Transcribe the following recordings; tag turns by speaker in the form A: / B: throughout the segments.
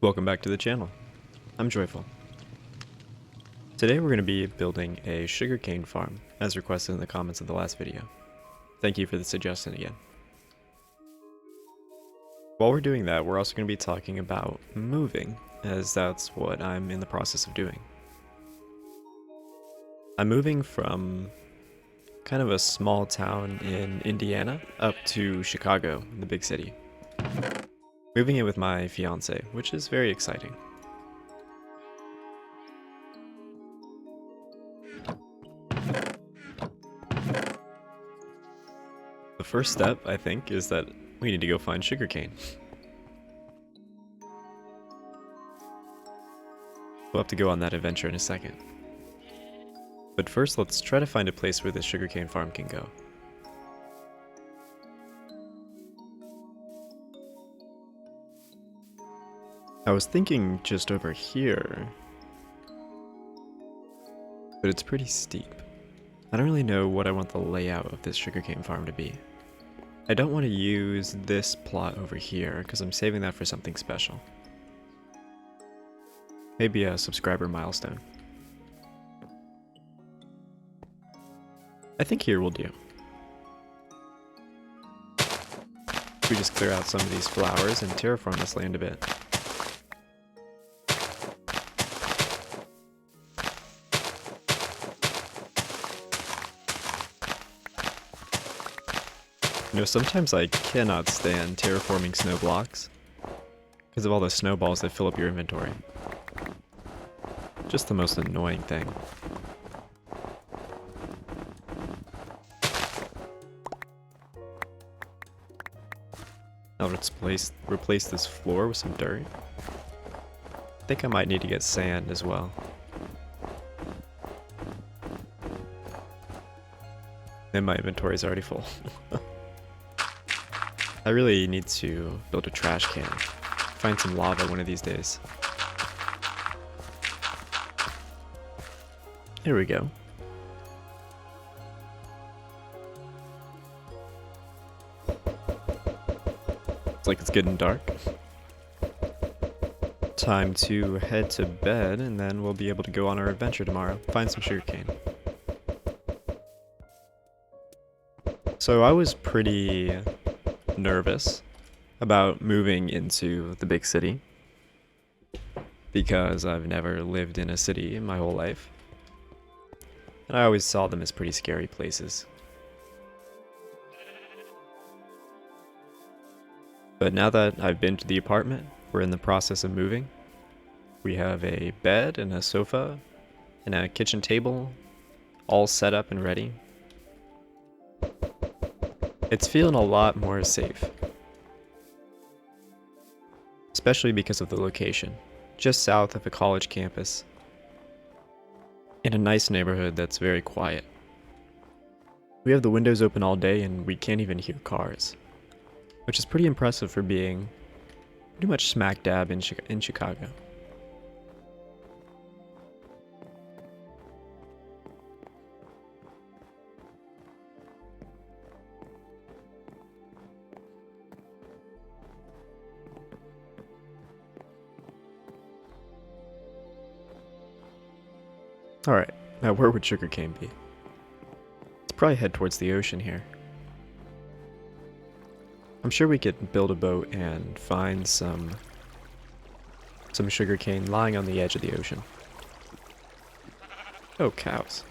A: Welcome back to the channel. I'm Joyful. Today we're going to be building a sugarcane farm, as requested in the comments of the last video. Thank you for the suggestion again. While we're doing that, we're also going to be talking about moving, as that's what I'm in the process of doing. I'm moving from kind of a small town in Indiana up to Chicago, the big city. Moving in with my fiancée, which is very exciting. The first step, I think, is that we need to go find sugarcane. We'll have to go on that adventure in a second. But first, let's try to find a place where this sugarcane farm can go. I was thinking just over here, but it's pretty steep. I don't really know what I want the layout of this sugarcane farm to be. I don't want to use this plot over here because I'm saving that for something special. Maybe a subscriber milestone. I think here will do. We just clear out some of these flowers and terraform this land a bit. You know, sometimes I cannot stand terraforming snow blocks because of all the snowballs that fill up your inventory. Just the most annoying thing. Now let's replace this floor with some dirt. I think I might need to get sand as well. And my inventory is already full. I really need to build a trash can. Find some lava one of these days. Here we go. It's like it's getting dark. Time to head to bed, and then we'll be able to go on our adventure tomorrow. Find some sugarcane. So I was pretty nervous about moving into the big city because I've never lived in a city in my whole life. And I always saw them as pretty scary places. But now that I've been to the apartment, we're in the process of moving. We have a bed and a sofa and a kitchen table all set up and ready. It's feeling a lot more safe. Especially because of the location, just south of a college campus, in a nice neighborhood that's very quiet. We have the windows open all day and we can't even hear cars, which is pretty impressive for being pretty much smack dab in Chicago. Alright, now where would sugarcane be? Let's probably head towards the ocean here. I'm sure we could build a boat and find some sugarcane lying on the edge of the ocean. Oh, cows.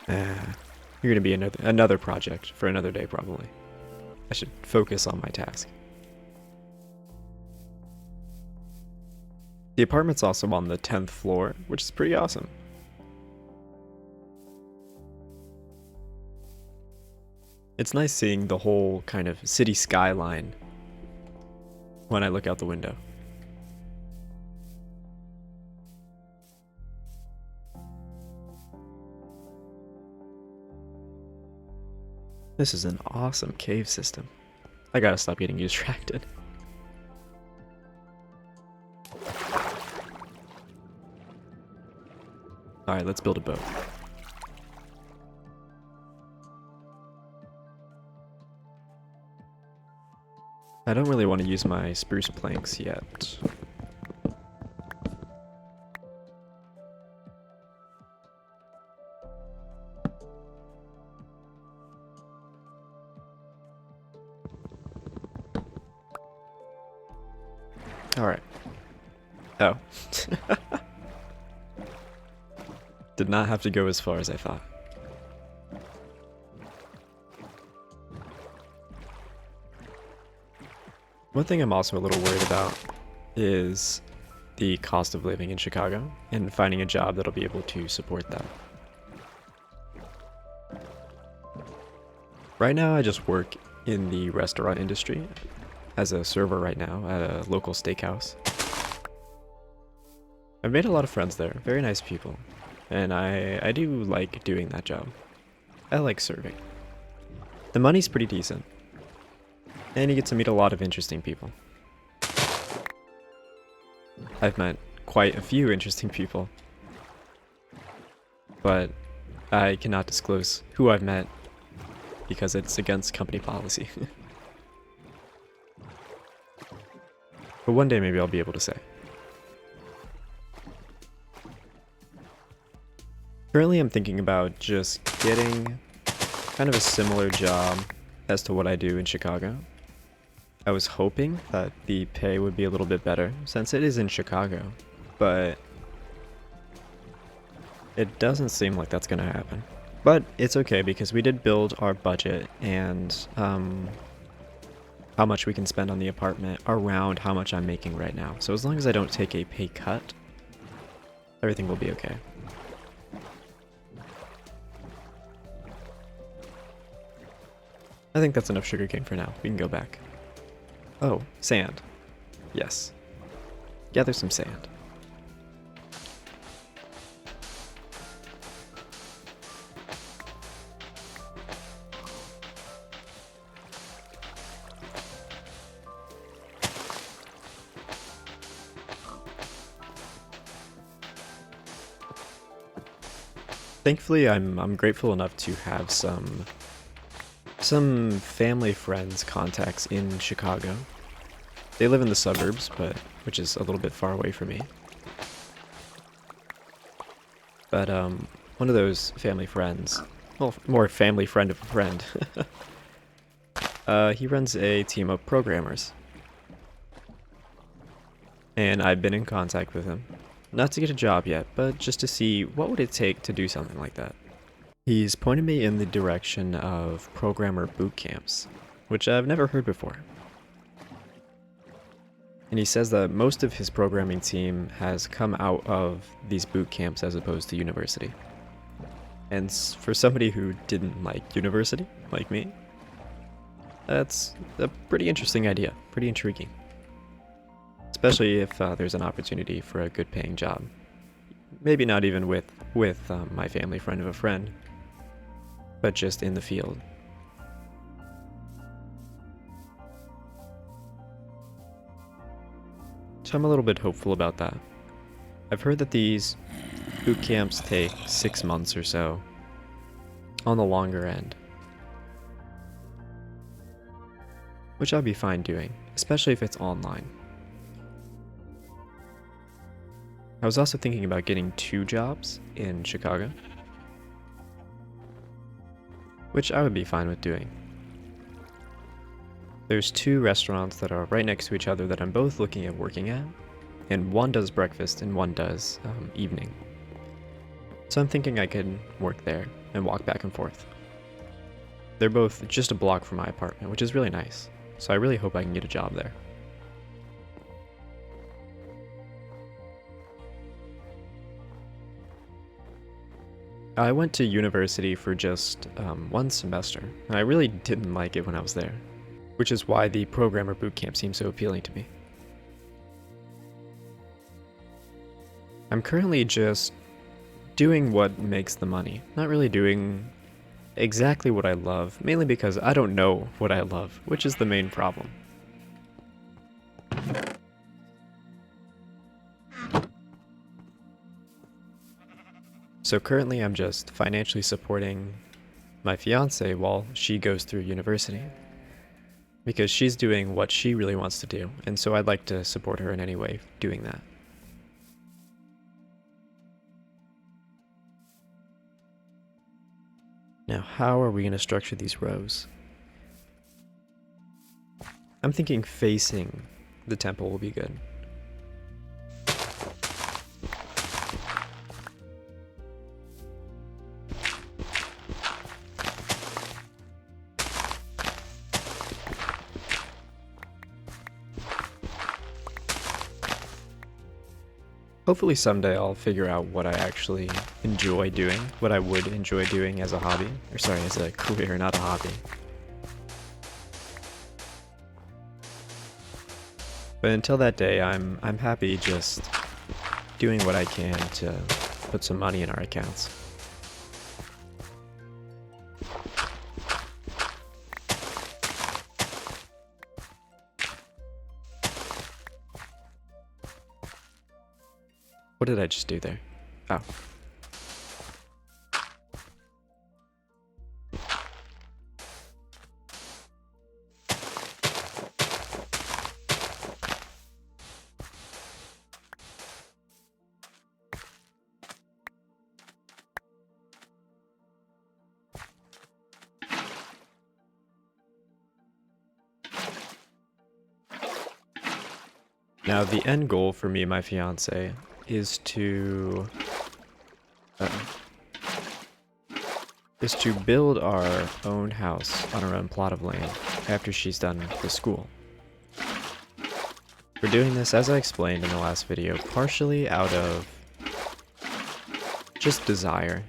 A: You're gonna be another project for another day probably. I should focus on my task. The apartment's also on the 10th floor, which is pretty awesome. It's nice seeing the whole kind of city skyline when I look out the window. This is an awesome cave system. I gotta stop getting distracted. Alright, let's build a boat. I don't really want to use my spruce planks yet. Alright. Oh. Did not have to go as far as I thought. One thing I'm also a little worried about is the cost of living in Chicago and finding a job that'll be able to support that. Right now I just work in the restaurant industry as a server right now at a local steakhouse. I've made a lot of friends there, very nice people, and I do like doing that job. I like serving. The money's pretty decent, and you get to meet a lot of interesting people. I've met quite a few interesting people, but I cannot disclose who I've met because it's against company policy. But one day maybe I'll be able to say. Currently I'm thinking about just getting kind of a similar job as to what I do in Chicago. I was hoping that the pay would be a little bit better since it is in Chicago, but it doesn't seem like that's gonna happen. But it's okay because we did build our budget and how much we can spend on the apartment around how much I'm making right now. So as long as I don't take a pay cut, everything will be okay. I think that's enough sugarcane for now. We can go back. Oh, sand. Yes. Gather some sand. Thankfully, I'm grateful enough to have some family friends contacts in Chicago. They live in the suburbs, but which is a little bit far away from me. But one of those family friends, well, more family friend of a friend, he runs a team of programmers. And I've been in contact with him. Not to get a job yet, but just to see what would it take to do something like that. He's pointed me in the direction of programmer boot camps, which I've never heard before. And he says that most of his programming team has come out of these boot camps as opposed to university. And for somebody who didn't like university, like me, that's a pretty interesting idea, pretty intriguing. Especially if there's an opportunity for a good paying job. Maybe not even with my family friend of a friend, but just in the field. So I'm a little bit hopeful about that. I've heard that these boot camps take 6 months or so, on the longer end. Which I'll be fine doing, especially if it's online. I was also thinking about getting 2 jobs in Chicago, which I would be fine with doing. There's 2 restaurants that are right next to each other that I'm both looking at working at, and one does breakfast and one does evening. So I'm thinking I could work there and walk back and forth. They're both just a block from my apartment, which is really nice, so I really hope I can get a job there. I went to university for just 1 semester, and I really didn't like it when I was there, which is why the programmer bootcamp seems so appealing to me. I'm currently just doing what makes the money, not really doing exactly what I love, mainly because I don't know what I love, which is the main problem. So currently I'm just financially supporting my fiancée while she goes through university. because she's doing what she really wants to do, and so I'd like to support her in any way doing that. Now, how are we going to structure these rows? I'm thinking facing the temple will be good. Hopefully someday I'll figure out what I actually enjoy doing, what I would enjoy doing as a hobby, or sorry, as a career, not a hobby. But until that day, I'm happy just doing what I can to put some money in our accounts. What did I just do there? Oh. Now, the end goal for me and my fiance is to build our own house on our own plot of land after she's done with school. We're doing this, as I explained in the last video, partially out of just desire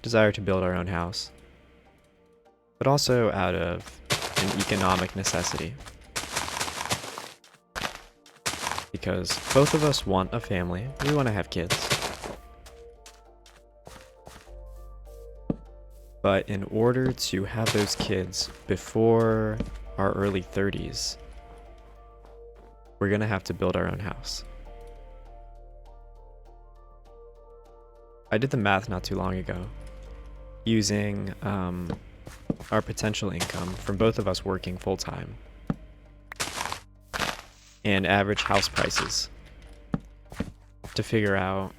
A: to build our own house, but also out of an economic necessity. Because both of us want a family, we want to have kids. But in order to have those kids before our early 30s, we're gonna have to build our own house. I did the math not too long ago, using our potential income from both of us working full-time and average house prices to figure out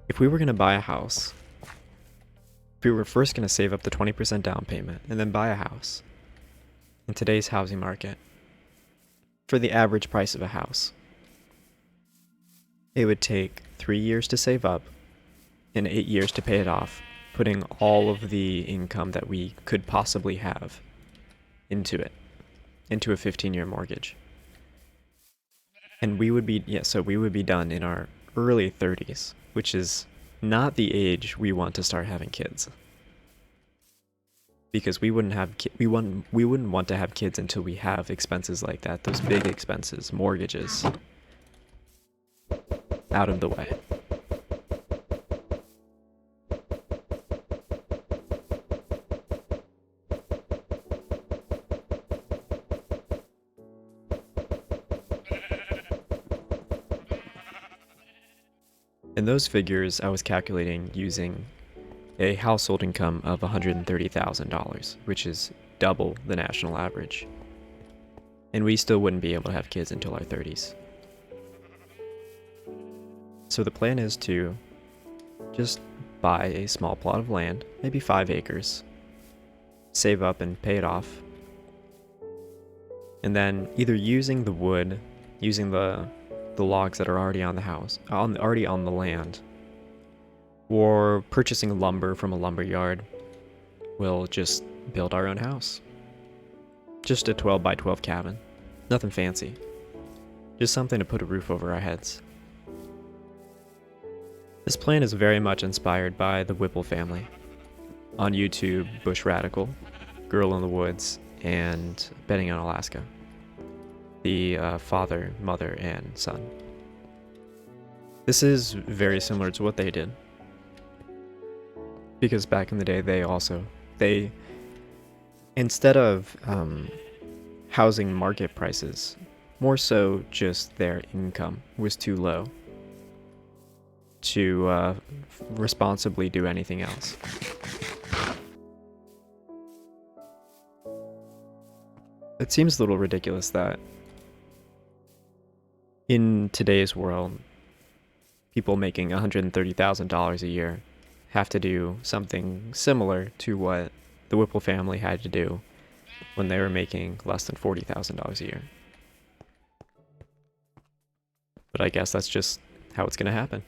A: if we were going to buy a house, if we were first going to save up the 20% down payment and then buy a house in today's housing market for the average price of a house, it would take 3 years to save up and 8 years to pay it off, putting all of the income that we could possibly have into it, into a 15-year mortgage. And we would be done in our early 30s, which is not the age we want to start having kids. Because we wouldn't want to have kids until we have expenses like that, those big expenses, mortgages, out of the way. In those figures, I was calculating using a household income of $130,000, which is double the national average. And we still wouldn't be able to have kids until our 30s. So the plan is to just buy a small plot of land, maybe 5 acres, save up and pay it off, and then either using the wood, using the logs that are already on the house, already on the land, or purchasing lumber from a lumber yard, we'll just build our own house. Just a 12 by 12 cabin. Nothing fancy. Just something to put a roof over our heads. This plan is very much inspired by the Whipple family. On YouTube, Bush Radical, Girl in the Woods, and Betting on Alaska. The father, mother, and son. This is very similar to what they did. Because back in the day, they instead of housing market prices, more so just their income was too low to responsibly do anything else. It seems a little ridiculous that in today's world, people making $130,000 a year have to do something similar to what the Whipple family had to do when they were making less than $40,000 a year. But I guess that's just how it's gonna happen.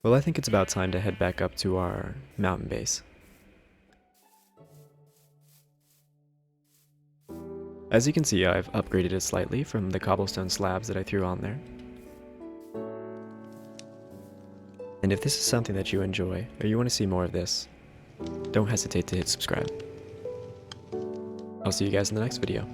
A: Well, I think it's about time to head back up to our mountain base. As you can see, I've upgraded it slightly from the cobblestone slabs that I threw on there. And if this is something that you enjoy, or you want to see more of this, don't hesitate to hit subscribe. I'll see you guys in the next video.